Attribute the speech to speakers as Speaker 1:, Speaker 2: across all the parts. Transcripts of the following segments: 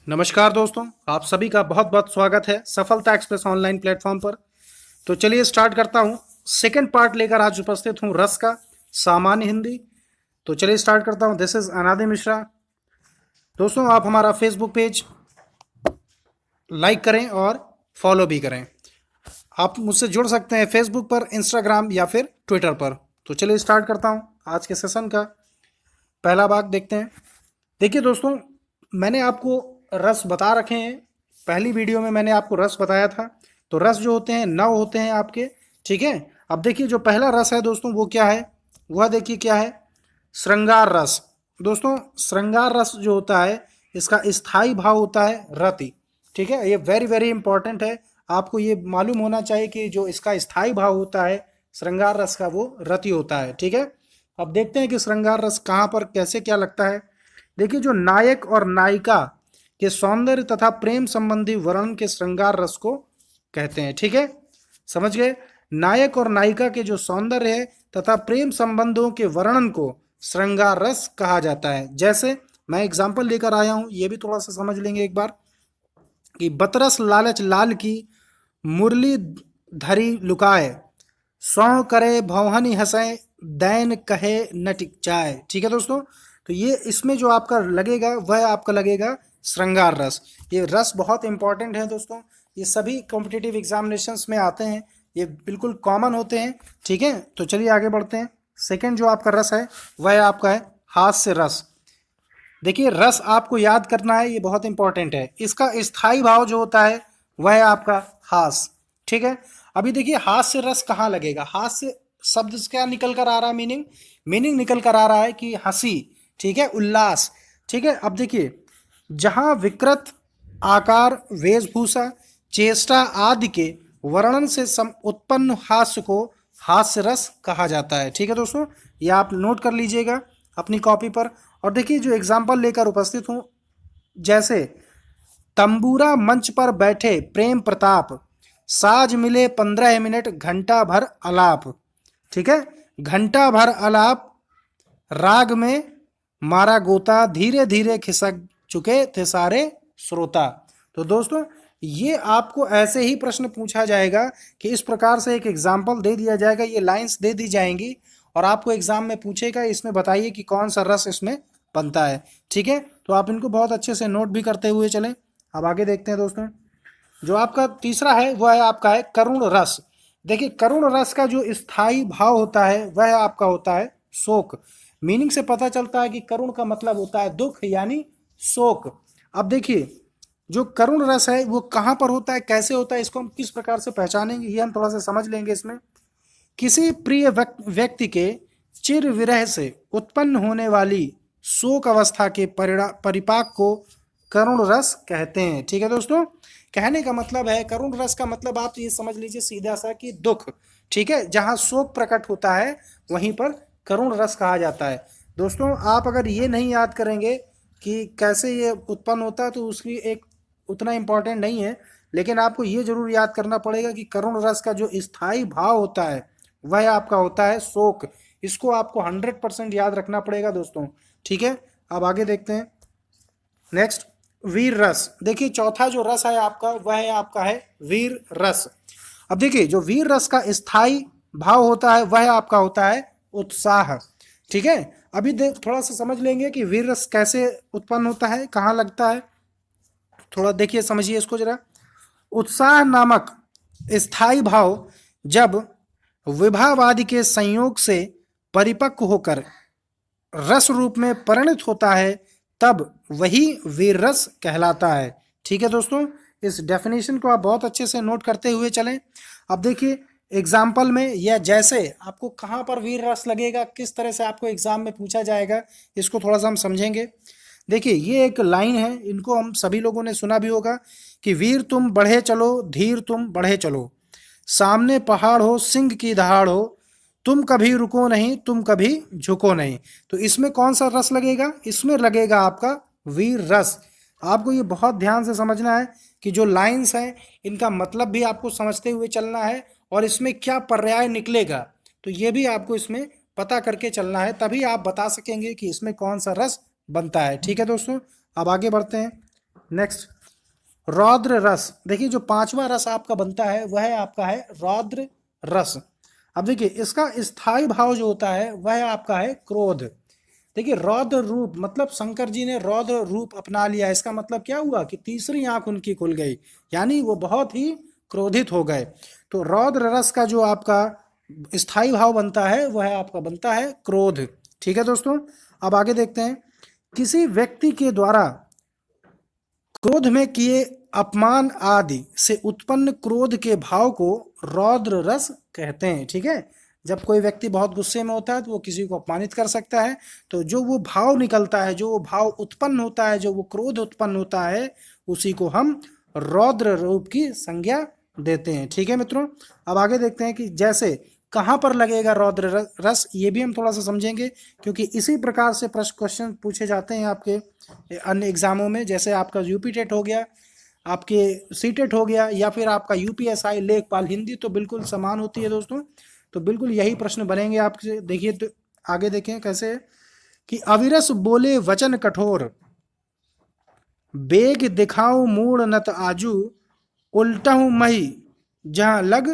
Speaker 1: नमस्कार दोस्तों, आप सभी का बहुत बहुत स्वागत है सफलता एक्सप्रेस ऑनलाइन प्लेटफॉर्म पर। तो चलिए स्टार्ट करता हूँ। सेकंड पार्ट लेकर आज उपस्थित हूँ रस का सामान्य हिंदी। तो चलिए स्टार्ट करता हूँ। दिस इज अनादि मिश्रा। दोस्तों, आप हमारा फेसबुक पेज लाइक करें और फॉलो भी करें। आप मुझसे जुड़ सकते हैं फेसबुक पर, इंस्टाग्राम या फिर ट्विटर पर। तो चलिए स्टार्ट करता हूँ आज के सेशन का पहला भाग देखते हैं। देखिए दोस्तों, मैंने आपको रस बता रखे हैं। पहली वीडियो में मैंने आपको रस बताया था। तो रस जो होते हैं 9 होते हैं आपके। ठीक है। अब देखिए जो पहला रस है दोस्तों वो क्या है, वह देखिए क्या है, श्रृंगार रस। दोस्तों, श्रृंगार रस जो होता है इसका स्थायी भाव होता है रति। ठीक है, ये वेरी वेरी इंपॉर्टेंट है। आपको ये मालूम होना चाहिए कि जो इसका स्थायी भाव होता है श्रृंगार रस का वो रति होता है। ठीक है। अब देखते हैं कि श्रृंगार रस कहाँ पर कैसे क्या लगता है। देखिए, जो नायक और नायिका के सौंदर्य तथा प्रेम संबंधी वर्णन के श्रृंगार रस को कहते हैं। ठीक है, समझ गए। नायक और नायिका के जो सौंदर्य है तथा प्रेम संबंधों के वर्णन को श्रृंगार रस कहा जाता है। जैसे मैं एग्जाम्पल लेकर आया हूं, ये भी थोड़ा सा समझ लेंगे एक बार कि बतरस लालच लाल की मुरली धरी लुकाए, सौ करे भौहनी हंसे दैन कहे न टिक जाए। ठीक है दोस्तों, तो ये इसमें जो आपका लगेगा वह आपका लगेगा श्रृंगार रस। ये रस बहुत इंपॉर्टेंट है दोस्तों, ये सभी कॉम्पिटिटिव एग्जामिनेशंस में आते हैं, ये बिल्कुल कॉमन होते हैं। ठीक है, तो चलिए आगे बढ़ते हैं। सेकंड जो आपका रस है वह आपका है हास्य रस। देखिए, रस आपको याद करना है, ये बहुत इंपॉर्टेंट है। इसका स्थायी भाव जो होता है वह है आपका हास। ठीक है। अभी देखिए, हास्य रस कहाँ लगेगा। हास्य शब्द से क्या निकल कर आ रहा है, मीनिंग मीनिंग निकल कर आ रहा है कि हंसी। ठीक है, उल्लास। ठीक है। अब देखिए, जहां विकृत आकार, वेशभूषा, चेष्टा आदि के वर्णन से उत्पन्न हास्य को हास्य रस कहा जाता है। ठीक है दोस्तों, ये आप नोट कर लीजिएगा अपनी कॉपी पर। और देखिए, जो एग्जाम्पल लेकर उपस्थित हूँ, जैसे तंबूरा मंच पर बैठे प्रेम प्रताप, साज मिले 15 मिनट घंटा भर अलाप। ठीक है, घंटा भर अलाप, राग में मारा गोता, धीरे धीरे खिसक चुके थे सारे श्रोता। तो दोस्तों, ये आपको ऐसे ही प्रश्न पूछा जाएगा कि इस प्रकार से एक एग्जाम्पल दे दिया जाएगा, ये लाइंस दे दी जाएंगी और आपको एग्जाम में पूछेगा इसमें बताइए कि कौन सा रस इसमें बनता है। ठीक है, तो आप इनको बहुत अच्छे से नोट भी करते हुए चलें। अब आगे देखते हैं दोस्तों, जो आपका तीसरा है वह है आपका है करुण रस। देखिए, करुण रस का जो स्थायी भाव होता है वह आपका होता है शोक। मीनिंग से पता चलता है कि करुण का मतलब होता है दुख यानी शोक। अब देखिए, जो करुण रस है वो कहाँ पर होता है, कैसे होता है, इसको हम किस प्रकार से पहचानेंगे ये हम थोड़ा सा समझ लेंगे। इसमें किसी प्रिय व्यक्ति के चिर विरह से उत्पन्न होने वाली शोक अवस्था के परिपाक को करुण रस कहते हैं। ठीक है दोस्तों, कहने का मतलब है करुण रस का मतलब आप ये समझ लीजिए सीधा सा कि दुख। ठीक है, जहाँ शोक प्रकट होता है वहीं पर करुण रस कहा जाता है। दोस्तों, आप अगर ये नहीं याद करेंगे कि कैसे ये उत्पन्न होता है तो उसकी एक उतना इम्पोर्टेंट नहीं है, लेकिन आपको ये जरूर याद करना पड़ेगा कि करुण रस का जो स्थायी भाव होता है वह आपका होता है शोक। इसको आपको 100% याद रखना पड़ेगा दोस्तों। ठीक है, अब आगे देखते हैं। नेक्स्ट, वीर रस। देखिए, चौथा जो रस है आपका वह है आपका है वीर रस। अब देखिए, जो वीर रस का स्थायी भाव होता है वह आपका होता है उत्साह। ठीक है, अभी थोड़ा सा समझ लेंगे कि वीर रस कैसे उत्पन्न होता है, कहाँ लगता है। थोड़ा देखिए, समझिए इसको जरा। उत्साह नामक स्थायी भाव जब विभावादि के संयोग से परिपक्व होकर रस रूप में परिणत होता है तब वही वीर रस कहलाता है। ठीक है दोस्तों, इस डेफिनेशन को आप बहुत अच्छे से नोट करते हुए चलें। अब देखिए, एग्जाम्पल में या जैसे आपको कहाँ पर वीर रस लगेगा, किस तरह से आपको एग्जाम में पूछा जाएगा, इसको थोड़ा सा हम समझेंगे। देखिए, ये एक लाइन है, इनको हम सभी लोगों ने सुना भी होगा कि वीर तुम बढ़े चलो, धीर तुम बढ़े चलो, सामने पहाड़ हो, सिंह की दहाड़ हो, तुम कभी रुको नहीं, तुम कभी झुको नहीं। तो इसमें कौन सा रस लगेगा, इसमें लगेगा आपका वीर रस। आपको ये बहुत ध्यान से समझना है कि जो लाइंस हैं इनका मतलब भी आपको समझते हुए चलना है और इसमें क्या पर्याय निकलेगा तो ये भी आपको इसमें पता करके चलना है, तभी आप बता सकेंगे कि इसमें कौन सा रस बनता है। ठीक है दोस्तों, अब आगे बढ़ते हैं। नेक्स्ट, रौद्र रस। देखिए जो पांचवा रस आपका बनता है वह आपका है रौद्र रस। अब देखिए इसका स्थायी भाव जो होता है वह आपका है क्रोध। देखिए रौद्र रूप मतलब शंकर जी ने रौद्र रूप अपना लिया, इसका मतलब क्या हुआ कि तीसरी आंख उनकी खुल गई, यानी वो बहुत ही क्रोधित हो गए। तो रौद्र रस का जो आपका स्थायी भाव बनता है वह आपका बनता है क्रोध। ठीक है दोस्तों, अब आगे देखते हैं। किसी व्यक्ति के द्वारा क्रोध में किए अपमान आदि से उत्पन्न क्रोध के भाव को रौद्र रस कहते हैं। ठीक है, जब कोई व्यक्ति बहुत गुस्से में होता है तो वो किसी को अपमानित कर सकता है, तो जो वो भाव निकलता है, जो वो भाव उत्पन्न होता है, जो वो क्रोध उत्पन्न होता है, उसी को हम रौद्र रूप की संज्ञा देते हैं। ठीक है मित्रों, अब आगे देखते हैं कि जैसे कहाँ पर लगेगा रौद्र रस, ये भी हम थोड़ा सा समझेंगे, क्योंकि इसी प्रकार से प्रश्न क्वेश्चन पूछे जाते हैं आपके अन्य एग्जामों में। जैसे आपका यूपी टेट हो गया, आपके सी टेट हो गया, या फिर आपका यूपीएसआई लेखपाल हिंदी, तो बिल्कुल समान होती है दोस्तों। तो बिल्कुल यही प्रश्न बनेंगे आपसे। देखिए तो आगे देखें कैसे है कि अविरस बोले वचन कठोर, बेग दिखाऊं मूड नत आजू, उल्टहूं मही जहां लग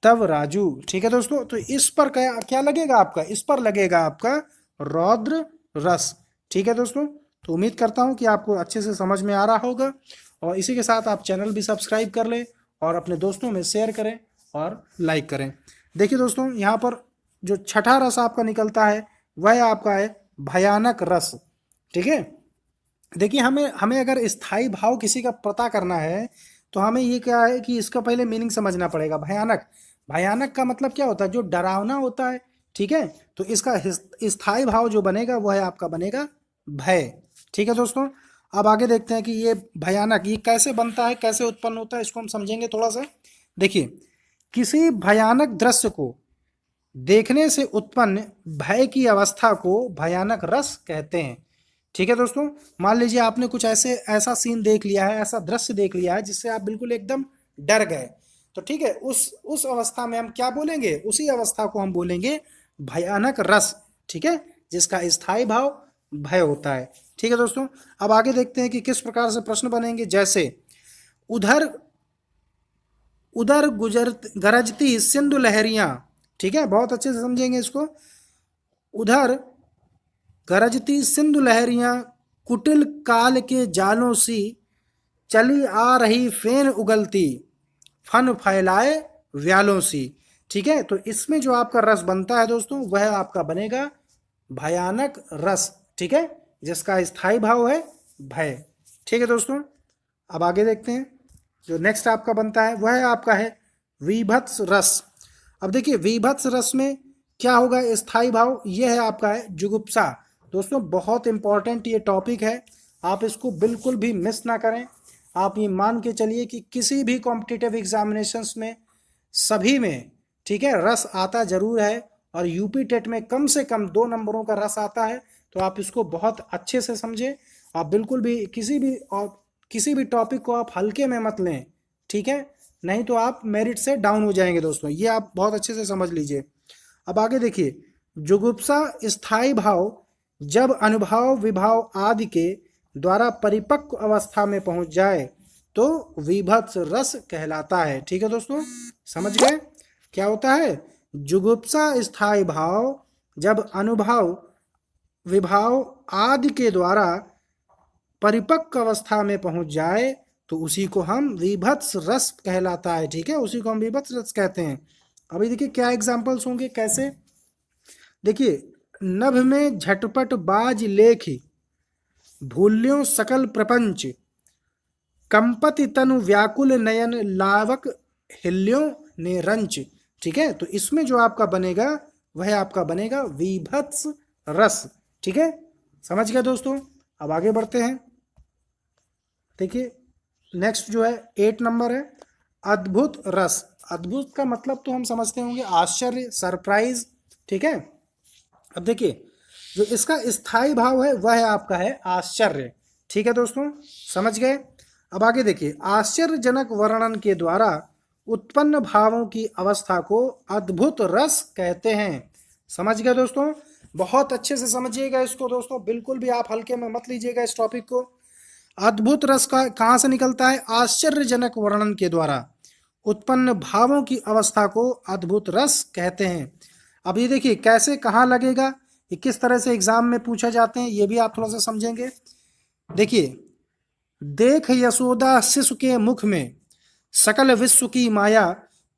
Speaker 1: तब राजू। ठीक है दोस्तों, तो इस पर क्या क्या लगेगा आपका, इस पर लगेगा आपका रौद्र रस। ठीक है दोस्तों, तो उम्मीद करता हूं कि आपको अच्छे से समझ में आ रहा होगा, और इसी के साथ आप चैनल भी सब्सक्राइब कर लें और अपने दोस्तों में शेयर करें और लाइक करें। देखिए दोस्तों, यहाँ पर जो छठा रस आपका निकलता है वह आपका है भयानक रस। ठीक है, देखिए हमें हमें अगर स्थायी भाव किसी का पता करना है तो हमें ये क्या है कि इसका पहले मीनिंग समझना पड़ेगा। भयानक, भयानक का मतलब क्या होता है, जो डरावना होता है। ठीक है, तो इसका स्थायी भाव जो बनेगा वह है आपका बनेगा भय। ठीक है दोस्तों, अब आगे देखते हैं कि ये भयानक ये कैसे बनता है, कैसे उत्पन्न होता है, इसको हम समझेंगे थोड़ा सा। देखिए, किसी भयानक दृश्य को देखने से उत्पन्न भय की अवस्था को भयानक रस कहते हैं। ठीक है दोस्तों, मान लीजिए आपने कुछ ऐसा सीन देख लिया है, ऐसा दृश्य देख लिया है जिससे आप बिल्कुल एकदम डर गए, तो ठीक है, उस अवस्था में हम क्या बोलेंगे, उसी अवस्था को हम बोलेंगे भयानक रस। ठीक है, जिसका स्थायी भाव भय होता है। ठीक है दोस्तों, अब आगे देखते हैं कि किस प्रकार से प्रश्न बनेंगे। जैसे उधर उधर गुजर गरजती सिंधु लहरियां। ठीक है, बहुत अच्छे से समझेंगे इसको। उधर गरजती सिंधु लहरियां कुटिल काल के जालों सी, चली आ रही फेन उगलती, फन फैलाए व्यालों सी। ठीक है, तो इसमें जो आपका रस बनता है दोस्तों वह आपका बनेगा भयानक रस। ठीक है, जिसका स्थायी भाव है भय। ठीक है दोस्तों, अब आगे देखते हैं। जो नेक्स्ट आपका बनता है वह आपका है विभत्स रस। अब देखिए विभत्स रस में क्या होगा स्थायी भाव, यह है आपका है जुगुप्सा। दोस्तों बहुत इंपॉर्टेंट ये टॉपिक है, आप इसको बिल्कुल भी मिस ना करें। आप ये मान के चलिए कि किसी भी कॉम्पिटिटिव एग्जामिनेशंस में सभी में, ठीक है, रस आता जरूर है, और यूपी टेट में कम से कम 2 नंबरों का रस आता है। तो आप इसको बहुत अच्छे से समझें, आप बिल्कुल भी किसी भी टॉपिक को आप हल्के में मत लें। ठीक है, नहीं तो आप मेरिट से डाउन हो जाएंगे दोस्तों, ये आप बहुत अच्छे से समझ लीजिए। अब आगे देखिए, जुगुप्सा स्थायी भाव जब अनुभव विभाव आदि के द्वारा परिपक्व अवस्था में पहुंच जाए तो विभत्स रस कहलाता है। ठीक है दोस्तों, समझ गए क्या होता है, जुगुप्सा स्थायी भाव जब अनुभव विभाव आदि के द्वारा परिपक्व अवस्था में पहुंच जाए तो उसी को हम विभत्स रस कहलाता है। ठीक है, उसी को हम विभत्स रस कहते हैं। अभी देखिए क्या एग्जांपल्स होंगे कैसे। देखिए, नभ में झटपट बाज लेख, भूल्यों सकल प्रपंच, कंपति तनु व्याकुल नयन लावक हिल्यों ने रंच। ठीक है, तो इसमें जो आपका बनेगा वह आपका बनेगा विभत्स रस। ठीक है, समझ गया दोस्तों, अब आगे बढ़ते हैं। देखिए नेक्स्ट जो है 8 नंबर है अद्भुत रस। अद्भुत का मतलब तो हम समझते होंगे आश्चर्य, सरप्राइज। ठीक है, अब देखिए जो इसका स्थायी भाव है वह है आपका है आश्चर्य। ठीक है दोस्तों, समझ गए। अब आगे देखिए, आश्चर्यजनक वर्णन के द्वारा उत्पन्न भावों की अवस्था को अद्भुत रस कहते हैं। समझ गए दोस्तों, बहुत अच्छे से समझिएगा इसको दोस्तों, बिल्कुल भी आप हल्के में मत लीजिएगा इस टॉपिक को। अद्भुत रस का कहाँ से निकलता है? आश्चर्यजनक वर्णन के द्वारा उत्पन्न भावों की अवस्था को अद्भुत रस कहते हैं। अब ये देखिए कैसे, कहाँ लगेगा, ये किस तरह से एग्जाम में पूछे जाते हैं, ये भी आप थोड़ा सा समझेंगे। देखिए, देख यशोदा शिशु के मुख में सकल विश्व की माया,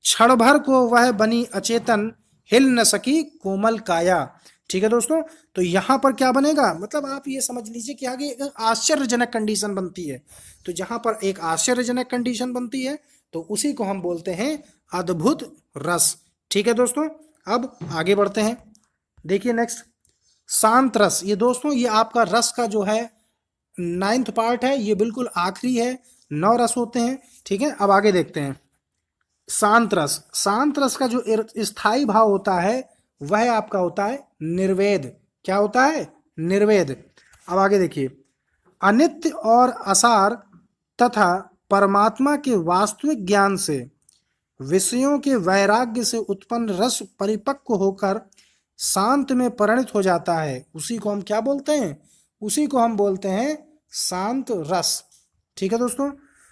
Speaker 1: क्षण भर को वह बनी अचेतन, हिल न सकी कोमल काया। ठीक है दोस्तों, तो यहाँ पर क्या बनेगा, मतलब आप ये समझ लीजिए कि आगे एक आश्चर्यजनक कंडीशन बनती है। तो जहाँ पर एक आश्चर्यजनक कंडीशन बनती है तो उसी को हम बोलते हैं अद्भुत रस। ठीक है दोस्तों, अब आगे बढ़ते हैं। देखिए नेक्स्ट, शांत रस। ये दोस्तों ये आपका रस का जो है 9th पार्ट है, ये बिल्कुल आखिरी है। 9 रस होते हैं। ठीक है, अब आगे देखते हैं। शांत रस, शांत रस का जो स्थायी भाव होता है वह आपका होता है निर्वेद। क्या होता है? निर्वेद। अब आगे देखिए, अनित्य और असार तथा परमात्मा के वास्तविक ज्ञान से विषयों के वैराग्य से उत्पन्न रस परिपक्व होकर शांत में परिणत हो जाता है, उसी को हम क्या बोलते हैं? उसी को हम बोलते हैं शांत रस। ठीक है दोस्तों,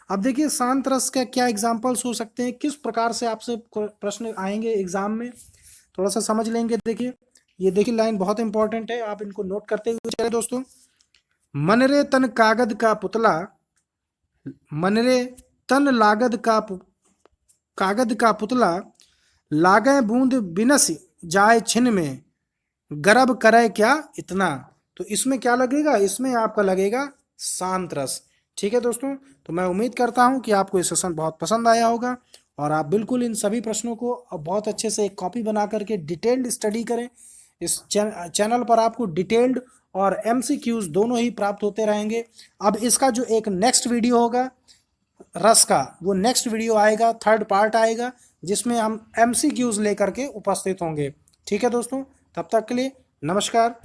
Speaker 1: अब देखिए शांत रस का क्या एग्जाम्पल्स हो सकते हैं, किस प्रकार से आपसे प्रश्न आएंगे एग्जाम में, थोड़ा सा समझ लेंगे। देखिए, ये देखिए लाइन बहुत इंपॉर्टेंट है, आप इनको नोट करते हुए चले दोस्तों। मनरे तन कागद का पुतला, मनरे तन लागद का कागद का पुतला, लागे बूंद बिनस जाए छिन में, गर्भ करे क्या इतना। तो इसमें क्या लगेगा? इसमें आपका लगेगा शांत रस। ठीक है दोस्तों, तो मैं उम्मीद करता हूं कि आपको ये सेशन बहुत पसंद आया होगा और आप बिल्कुल इन सभी प्रश्नों को बहुत अच्छे से एक कॉपी बना करके डिटेल्ड स्टडी करें। इस चैनल पर आपको डिटेल्ड और MCQs दोनों ही प्राप्त होते रहेंगे। अब इसका जो एक नेक्स्ट वीडियो होगा रस का, वो नेक्स्ट वीडियो आएगा, 3rd पार्ट आएगा, जिसमें हम MCQs लेकर के उपस्थित होंगे। ठीक है दोस्तों, तब तक के लिए नमस्कार।